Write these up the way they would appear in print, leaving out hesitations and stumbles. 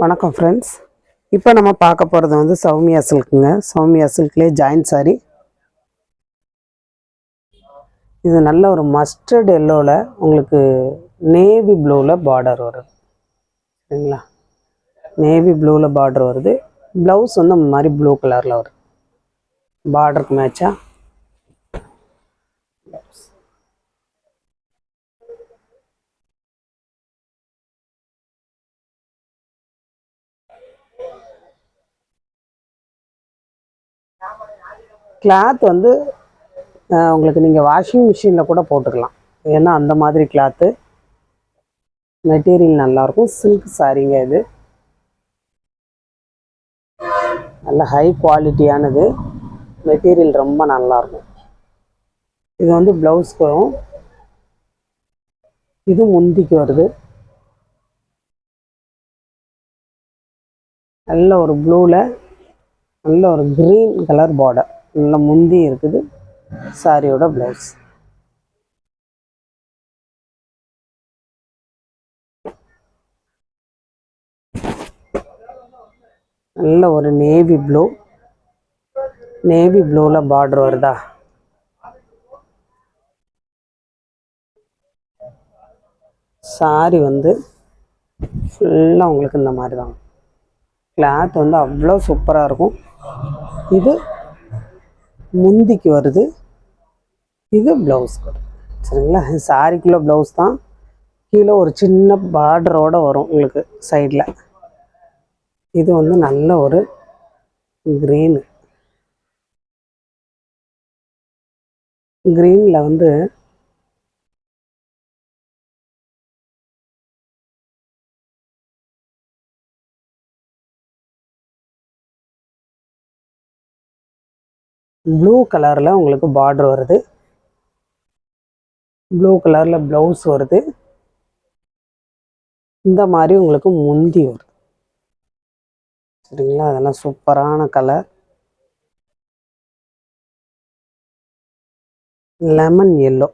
வணக்கம் ஃப்ரெண்ட்ஸ். இப்போ நம்ம பார்க்க போகிறது வந்து சௌமியா சில்க்குங்க. சௌமியா சில்க்லேயே ஜாயின்ட் சாரி. இது நல்ல ஒரு மஸ்டர்ட் எல்லோவில் உங்களுக்கு நேவி ப்ளூவில் பார்டர் வருது. சரிங்களா? நேவி ப்ளூவில் பார்டர் வருது. ப்ளவுஸ் வந்து அந்த மாதிரி ப்ளூ கலரில் வருது. பார்டருக்கு மேட்சாக கிளாத் வந்து உங்களுக்கு நீங்கள் வாஷிங் மிஷினில் கூட போட்டுக்கலாம். ஏன்னா அந்த மாதிரி கிளாத்து மெட்டீரியல் நல்லாயிருக்கும். சில்க் சாரீங்க. இது நல்ல ஹை குவாலிட்டியானது. மெட்டீரியல் ரொம்ப நல்லாயிருக்கும். இது வந்து ப்ளவுஸ்க்கு வரும். இது முந்திக்கு வருது. நல்ல ஒரு ப்ளூவில் நல்ல ஒரு க்ரீன் கலர் பார்டர். நல்ல முந்தி இருக்குது. சாரியோட ப்ளவுஸ் நல்ல ஒரு நேவி ப்ளூ. நேவி ப்ளூவில் பார்டர் வருதா? சாரி வந்து ஃபுல்லாக உங்களுக்கு இந்த மாதிரி தான். கிளாத் வந்து அவ்வளோ சூப்பராக இருக்கும். இது முந்திக்கு வருது. இது ப்ளவுஸ்க்கு வருது. சரிங்களா? சாரிக்குள்ளே ப்ளவுஸ் தான். கீழே ஒரு சின்ன பார்டரோடு வரும் உங்களுக்கு சைடில். இது வந்து நல்ல ஒரு க்ரீனு. க்ரீனில் வந்து ப்ளூ கலரில் உங்களுக்கு பார்டர் வருது. ப்ளூ கலரில் ப்ளவுஸ் வருது. இந்த மாதிரி உங்களுக்கு முந்தி வருது. சரிங்களா? அதெல்லாம் சூப்பரான கலர். Lemon yellow.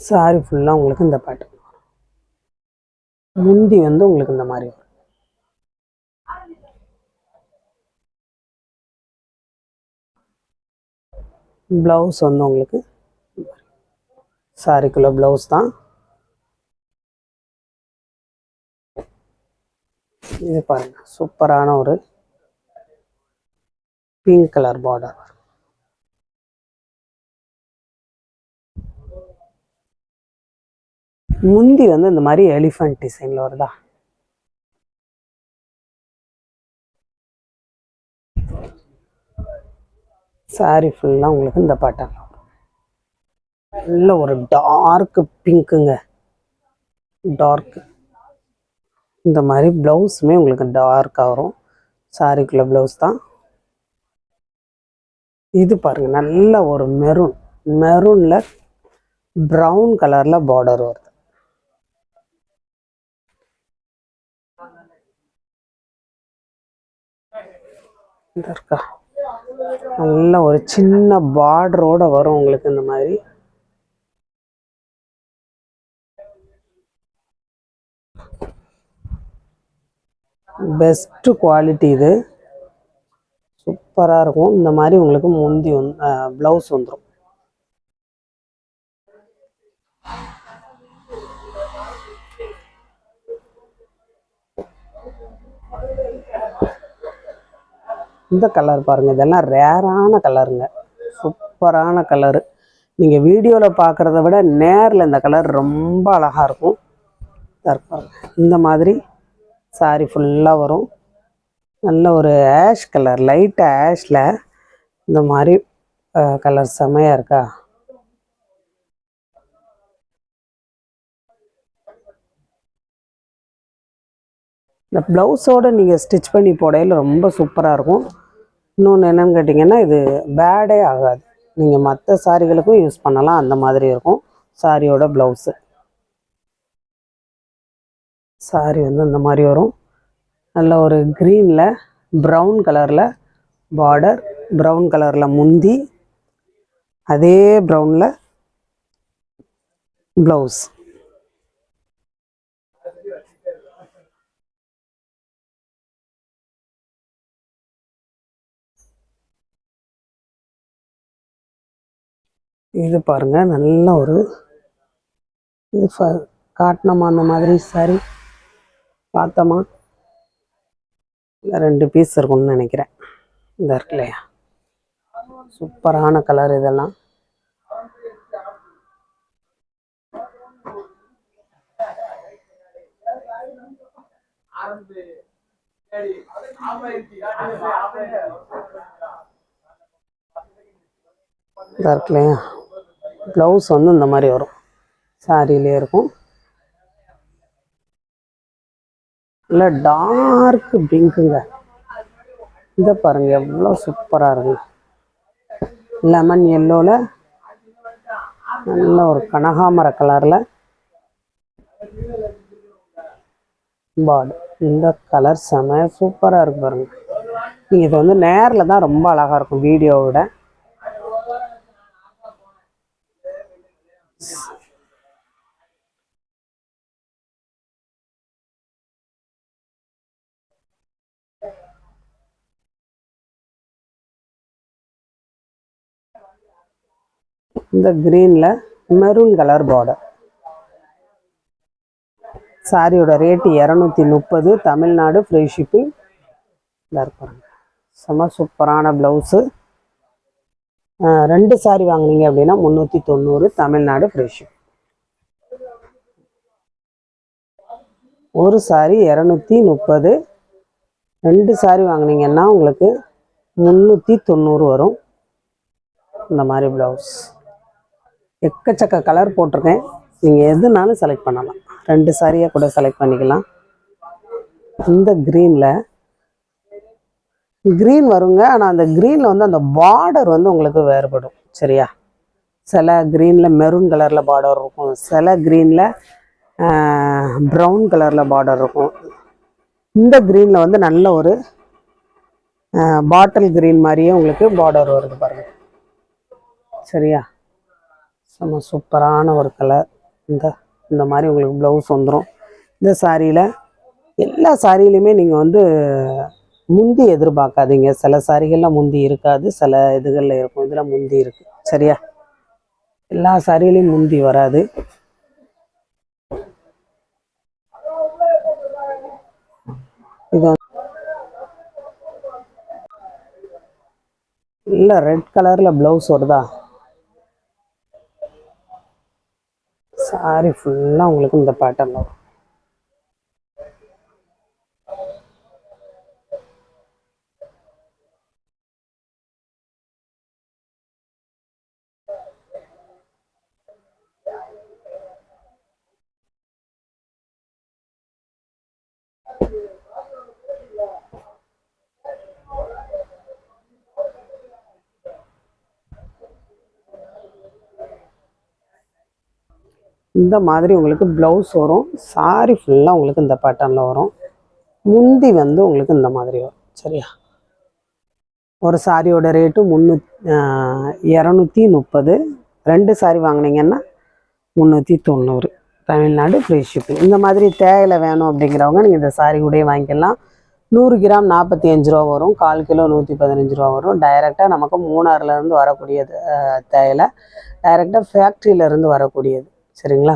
சாரி ஃபுல்லாக உங்களுக்கு இந்த பேட்டர்ன். முந்தி வந்து உங்களுக்கு இந்த மாதிரி வரும். ப்ளவுஸ் வந்து உங்களுக்கு சாரிக்குள்ள ப்ளவுஸ் தான். இது பாருங்க, சூப்பரான ஒரு பிங்க் கலர் பார்டர். முந்தி வந்து இந்த மாதிரி எலிஃபண்ட் டிசைன்ல வருதா? சாரி ஃபுல்லாக உங்களுக்கு இந்த பேட்டர்ன். நல்ல ஒரு டார்க் பிங்க்குங்க. டார்க். இந்த மாதிரி ப்ளவுஸுமே உங்களுக்கு டார்க்காக வரும். சாரிக்குள்ள ப்ளவுஸ் தான். இது பாருங்க, நல்ல ஒரு மெரூன். மெரூனில் ப்ரௌன் கலரில் பார்டர் வருது. இருக்கா? நல்ல ஒரு சின்ன பார்டரோட வரும் உங்களுக்கு இந்த மாதிரி. Best quality. இது சூப்பராக இருக்கும். இந்த மாதிரி உங்களுக்கு முந்தி ப்ளவுஸ் வந்துடும். இந்த கலர் பாருங்கள், இதெல்லாம் ரேரான கலருங்க. சூப்பரான கலரு. நீங்கள் வீடியோவில் பார்க்குறத விட நேரில் இந்த கலர் ரொம்ப அழகாக இருக்கும். இந்த மாதிரி சாரி ஃபுல்லாக வரும். நல்ல ஒரு ஆஷ் கலர், லைட் ஆஷில் இந்த மாதிரி கலர் செமையாக இருக்கா? இந்த ப்ளவுஸோடு நீங்கள் ஸ்டிச் பண்ணி போடையில் ரொம்ப சூப்பராக இருக்கும். இன்னொன்று என்னென்னு கேட்டிங்கன்னா, இது பேடே ஆகாது. நீங்கள் மற்ற சாரிகளுக்கும் யூஸ் பண்ணலாம். அந்த மாதிரி இருக்கும் சாரியோட ப்ளவுஸு. சாரி வந்து இந்த மாதிரி வரும். நல்ல ஒரு க்ரீனில் ப்ரௌன் கலரில் பார்டர், ப்ரௌன் கலரில் முந்தி, அதே ப்ரௌனில் ப்ளவுஸ். இது பாருங்கள், நல்ல ஒரு இது காட்டினோமா அந்த மாதிரி சாரி பார்த்தோமா, இல்லை 2 பீஸ் இருக்கும்னு நினைக்கிறேன். இந்த இருக்கு இல்லையா, சூப்பரான கலர் இதெல்லாம். இதாக இருக்கு இல்லையா, ப்ளவுஸ் வந்து இந்த மாதிரி வரும், சாரியிலே இருக்கும். இல்லை டார்க் பிங்க்குங்க. இதை பாருங்க எவ்வளோ சூப்பராக இருக்குங்க. லெமன் எல்லோவில் நல்ல ஒரு கனகாமர கலரில் பார்டர். இந்த கலர் செம சூப்பராக இருக்கு பாருங்க. நீங்கள் இது வந்து நேரில் தான் ரொம்ப அழகாக இருக்கும் வீடியோவை விட. இந்த க்ரீனில் மெரூன் கலர் பார்டர். சாரியோட ரேட்டு 230, தமிழ்நாடு ஃப்ரீ ஷிப்பிங். இதாக இருப்பாங்க, செம்ம சூப்பரான ப்ளவுஸு. 2 சாரி வாங்கினீங்க அப்படின்னா 390, தமிழ்நாடு ஃப்ரீ ஷிப்பிங். ஒரு சாரி 230, 2 சாரி வாங்கினீங்கன்னா உங்களுக்கு 390 வரும். இந்த மாதிரி ப்ளவுஸ் எக்கச்சக்க கலர் போட்டிருக்கேன், நீங்கள் எதுனாலும் செலக்ட் பண்ணலாம். 2 சாரியாக கூட செலக்ட் பண்ணிக்கலாம். இந்த க்ரீன் வருங்க, ஆனால் அந்த க்ரீனில் வந்து அந்த பார்டர் வந்து உங்களுக்கு வேறுபடும். சரியா, சில க்ரீனில் மெரூன் கலரில் பார்டர் இருக்கும், சில க்ரீனில் ப்ரௌன் கலரில் பார்டர் இருக்கும். இந்த க்ரீனில் வந்து நல்ல ஒரு பாட்டில் க்ரீன் மாதிரியே உங்களுக்கு பார்டர் வருது பாருங்கள். சரியா, செம்ம சூப்பரான ஒரு கலர். இந்த மாதிரி உங்களுக்கு ப்ளவுஸ் வந்துடும். இந்த சாரியில் எல்லா சாரியிலையுமே நீங்கள் வந்து முந்தி எதிர்பார்க்காதீங்க. சில சாரிகளில் முந்தி இருக்காது, சில இதுகளில் இருக்கும். இதில் முந்தி இருக்குது. சரியா, எல்லா சாரியிலையும் முந்தி வராது. இது இல்லை ரெட் கலரில் ப்ளவுஸ் வருதா, சாரி ஃபுல்லாக உங்களுக்கு இந்த பேட்டர்ன் வரும். இந்த மாதிரி உங்களுக்கு ப்ளவுஸ் வரும், சாரி ஃபுல்லாக உங்களுக்கு இந்த பேட்டர்னில் வரும். முந்தி வந்து உங்களுக்கு இந்த மாதிரி வரும். சரியா, ஒரு சாரியோட ரேட்டு 230, 2 சாரி வாங்கினீங்கன்னா 390, தமிழ்நாடு ஃப்ரீ ஷிப்பிங். இந்த மாதிரி தேயிலை வேணும் அப்படிங்கிறவங்க நீங்கள் இந்த சாரி கூட வாங்கிக்கலாம். 100 கிராம் 45 ரூபா வரும், 1/4 கிலோ 115 ரூபா வரும். டைரெக்டாக நமக்கு மூணாறுலேருந்து வரக்கூடியது தேயிலை, டைரெக்டாக ஃபேக்ட்ரியிலேருந்து வரக்கூடியது. சரிங்களா.